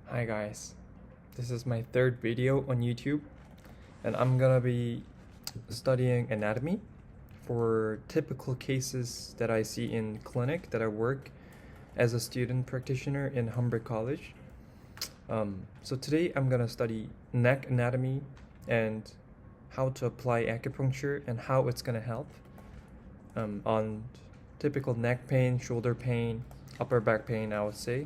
Hi guys, this is my third video on YouTube and I'm gonna be studying anatomy for typical cases that I see in clinic that I work as a student practitioner in Humber College. So today I'm gonna study neck anatomy and how to apply acupuncture and how it's gonna help on typical neck pain, shoulder pain, upper back pain, I would say.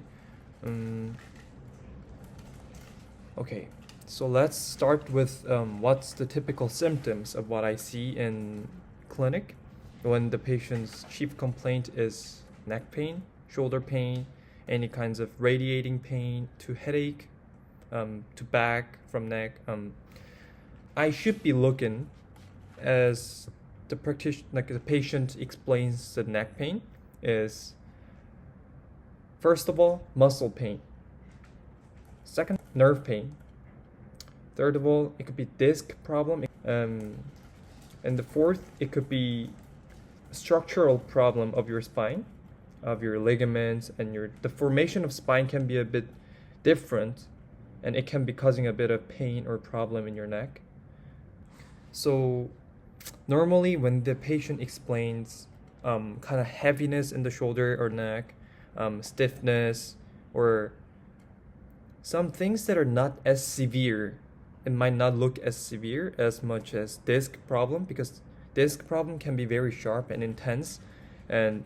Okay, so let's start with what's the typical symptoms of what I see in clinic when the patient's chief complaint is neck pain, shoulder pain, any kinds of radiating pain to headache, to back from neck. I should be looking as the the patient explains the neck pain is first of all muscle pain. Second, nerve pain. Third of all, it could be disc problem. And the fourth, it could be structural problem of your spine, of your ligaments, and the formation of spine can be a bit different, and it can be causing a bit of pain or problem in your neck. So normally when the patient explains kind of heaviness in the shoulder or neck, stiffness, or some things that are not as severe, it might not look as severe as much as disc problem, because disc problem can be very sharp and intense, and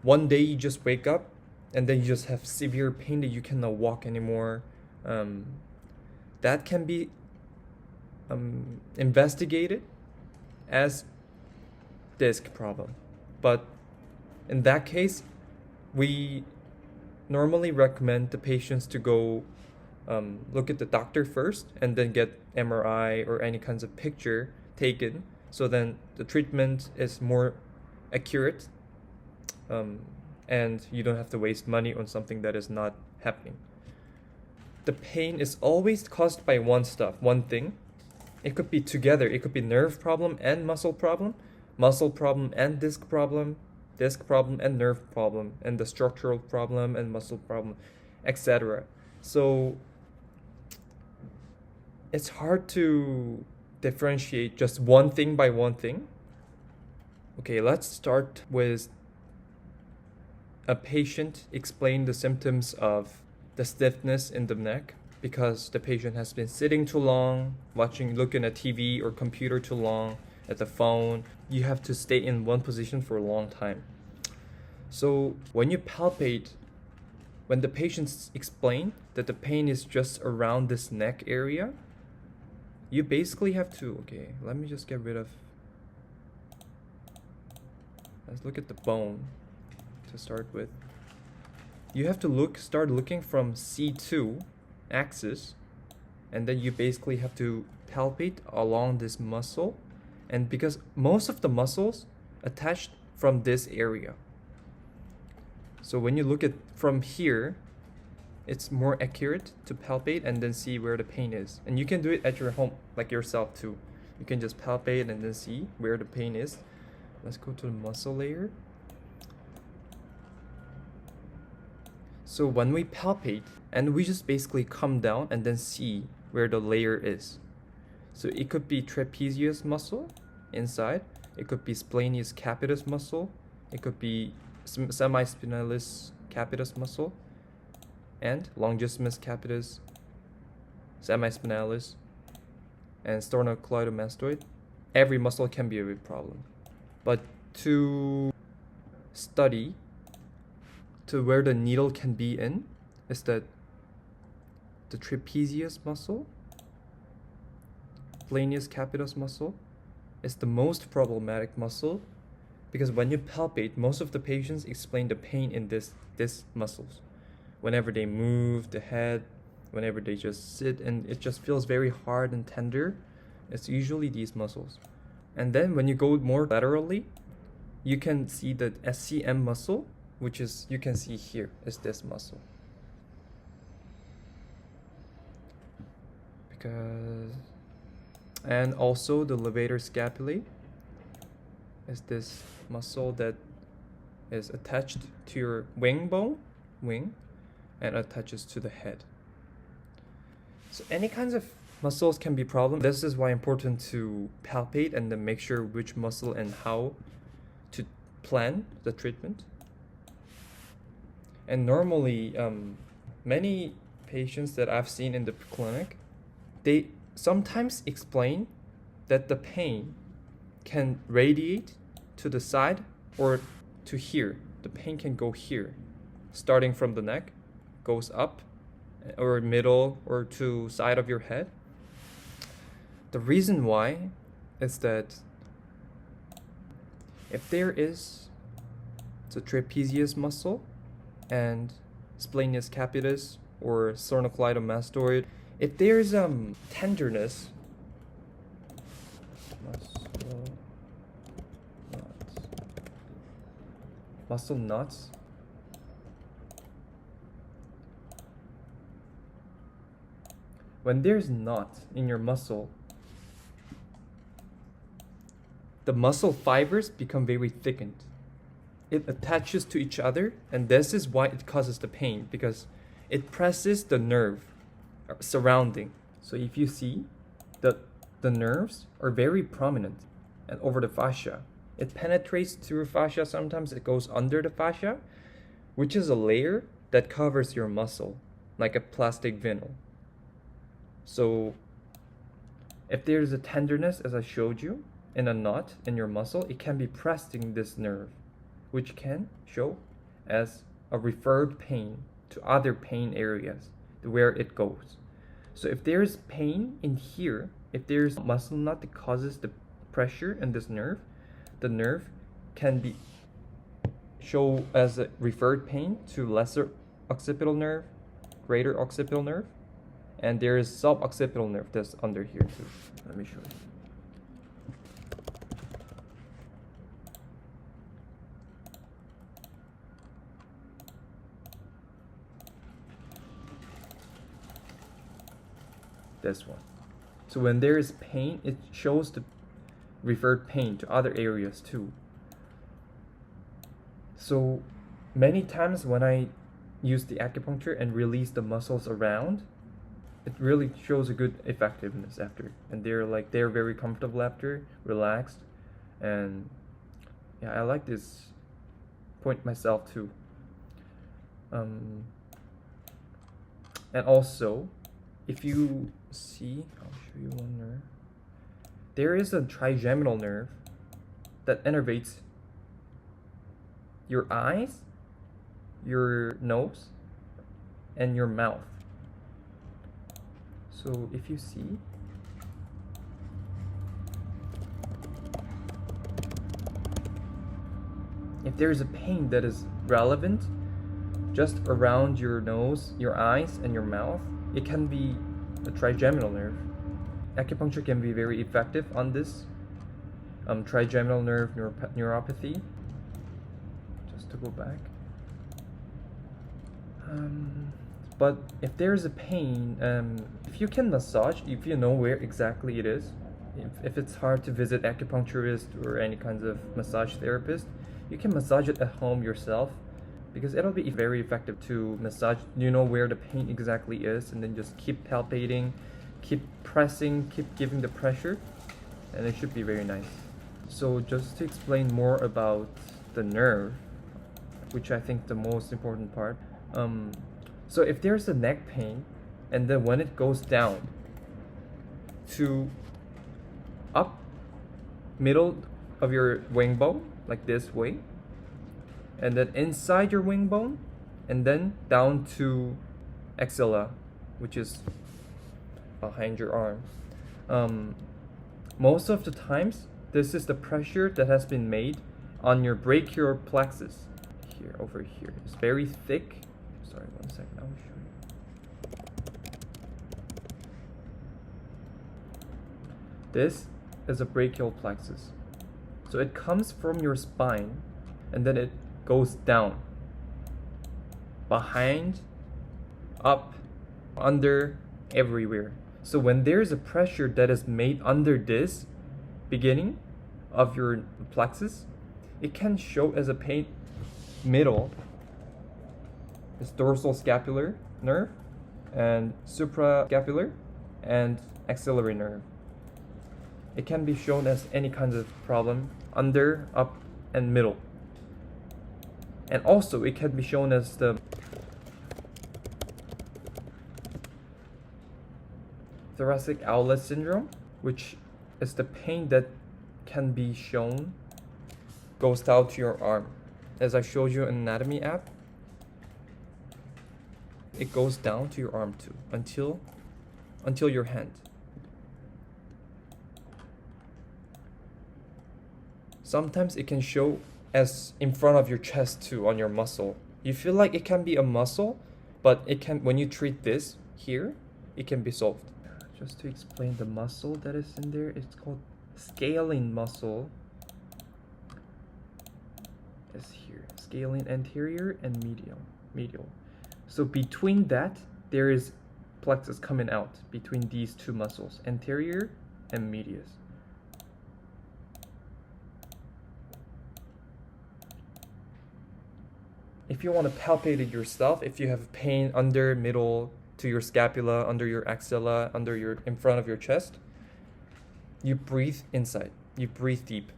one day you just wake up and then you just have severe pain that you cannot walk anymore. That can be investigated as disc problem, but in that case we normally recommend the patients to go look at the doctor first and then get MRI or any kinds of picture taken, so then the treatment is more accurate, and you don't have to waste money on something that is not happening. The pain is always caused by one thing. It could be together. It could be nerve problem and muscle problem and disc problem and nerve problem, and the structural problem and muscle problem, etc. So it's hard to differentiate just one thing by one thing. Okay, let's start with a patient explain the symptoms of the stiffness in the neck because the patient has been sitting too long, looking at TV or computer too long, at the phone. You have to stay in one position for a long time. So when you palpate, when the patients explain that the pain is just around this neck area, you basically have to, okay, let me just get rid of, let's look at the bone to start with. You have to start looking from C2 axis, and then you basically have to palpate along this muscle, and because most of the muscles attached from this area. So when you look at from here, it's more accurate to palpate and then see where the pain is. And you can do it at your home, like yourself too. You can just palpate and then see where the pain is. Let's go to the muscle layer. So when we palpate, and we just basically come down and then see where the layer is. So it could be trapezius muscle inside. It could be splenius capitis muscle. It could be semispinalis capitis muscle, and longissimus capitis, semispinalis, and sternocleidomastoid. Every muscle can be a big problem. But to study to where the needle can be in is that the trapezius muscle, splenius capitis muscle, is the most problematic muscle, because when you palpate, most of the patients explain the pain in this muscles. Whenever they move the head, whenever they just sit and it just feels very hard and tender, it's usually these muscles. And then when you go more laterally, you can see the SCM muscle, which is, you can see here, is this muscle. And also the levator scapulae is this muscle that is attached to your wing bone, and attaches to the head. So any kinds of muscles can be problem. This is why important to palpate and then make sure which muscle and how to plan the treatment. And normally, many patients that I've seen in the clinic, they sometimes explain that the pain can radiate to the side or to here. The pain can go here, starting from the neck, goes up, or middle, or to side of your head. The reason why is that if there is the trapezius muscle and splenius capitis or sternocleidomastoid, if there's tenderness, muscle knots, when there's knot in your muscle, the muscle fibers become very thickened. It attaches to each other, and this is why it causes the pain, because it presses the nerve surrounding. So if you see, the nerves are very prominent and over the fascia. It penetrates through fascia, sometimes it goes under the fascia, which is a layer that covers your muscle, like a plastic vinyl. So if there's a tenderness, as I showed you, in a knot in your muscle, it can be pressing this nerve, which can show as a referred pain to other pain areas where it goes. So if there's pain in here, if there's a muscle knot that causes the pressure in this nerve, the nerve can be show as a referred pain to lesser occipital nerve, greater occipital nerve, and there is suboccipital nerve that's under here too. Let me show you. This one. So when there is pain, it shows the referred pain to other areas too. So many times when I use the acupuncture and release the muscles around, it really shows a good effectiveness after, and they're very comfortable after, relaxed, and yeah, I like this point myself too. And also, if you see, I'll show you one nerve. There is a trigeminal nerve that innervates your eyes, your nose, and your mouth. So if you see, if there's a pain that is relevant just around your nose, your eyes, and your mouth, it can be a trigeminal nerve. Acupuncture can be very effective on this trigeminal nerve neuropathy. Just to go back. But if there's a pain, if you can massage, if you know where exactly it is, if it's hard to visit acupuncturist or any kinds of massage therapist, you can massage it at home yourself, because it'll be very effective to massage. You know where the pain exactly is, and then just keep palpating, keep pressing, keep giving the pressure, and it should be very nice. So just to explain more about the nerve, which I think the most important part. So if there's a neck pain, and then when it goes down to up middle of your wing bone, like this way, and then inside your wing bone, and then down to axilla, which is behind your arm. Most of the times, this is the pressure that has been made on your brachial plexus. Here, over here. It's very thick. Sorry, 1 second, I'll show you. This is a brachial plexus. So it comes from your spine, and then it goes down, behind, up, under, everywhere. So when there's a pressure that is made under this beginning of your plexus, it can show as a pain middle, is dorsal scapular nerve and suprascapular, and axillary nerve. It can be shown as any kind of problem, under, up, and middle. And also it can be shown as the thoracic outlet syndrome, which is the pain that can be shown goes down to your arm. As I showed you in anatomy app, it goes down to your arm too until your hand. Sometimes it can show as in front of your chest too, on your muscle. You feel like it can be a muscle, but it can, when you treat this here, it can be solved. Just to explain the muscle that is in there, it's called scalene muscle. It's here, scalene anterior and medial. So between that, there is plexus coming out between these two muscles, anterior and medius. If you want to palpate it yourself, if you have pain under, middle, to your scapula, under your axilla, in front of your chest, you breathe inside, you breathe deep.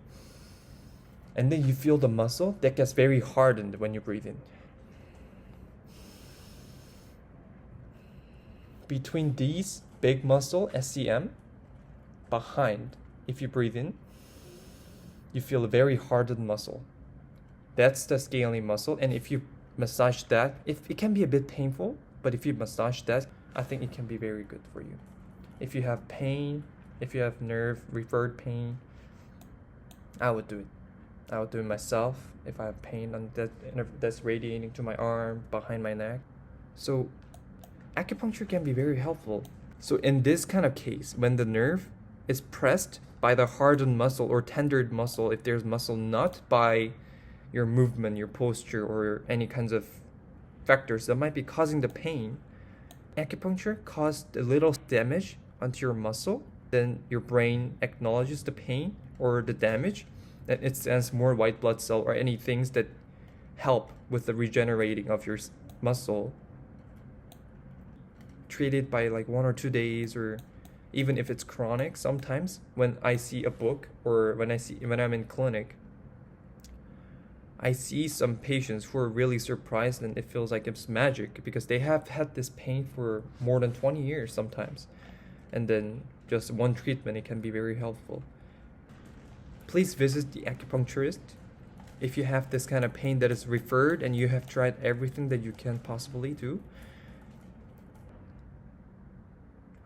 And then you feel the muscle that gets very hardened when you breathe in. Between these big muscle, SCM, behind, if you breathe in, you feel a very hardened muscle. That's the scalene muscle, and if you massage that, it can be a bit painful, but if you massage that, I think it can be very good for you. If you have pain, if you have nerve referred pain, I would do it. I would do it myself if I have pain on that's radiating to my arm, behind my neck. So acupuncture can be very helpful. So in this kind of case, when the nerve is pressed by the hardened muscle or tendered muscle, if there's muscle, not by your movement, your posture, or any kinds of factors that might be causing the pain, acupuncture caused a little damage onto your muscle, then your brain acknowledges the pain or the damage, and it sends more white blood cell or any things that help with the regenerating of your muscle. Treat it by like 1 or 2 days, or even if it's chronic. Sometimes when I see a book or when I'm in clinic, I see some patients who are really surprised, and it feels like it's magic because they have had this pain for more than 20 years sometimes. And then just one treatment, it can be very helpful. Please visit the acupuncturist if you have this kind of pain that is referred and you have tried everything that you can possibly do.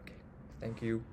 Okay, thank you.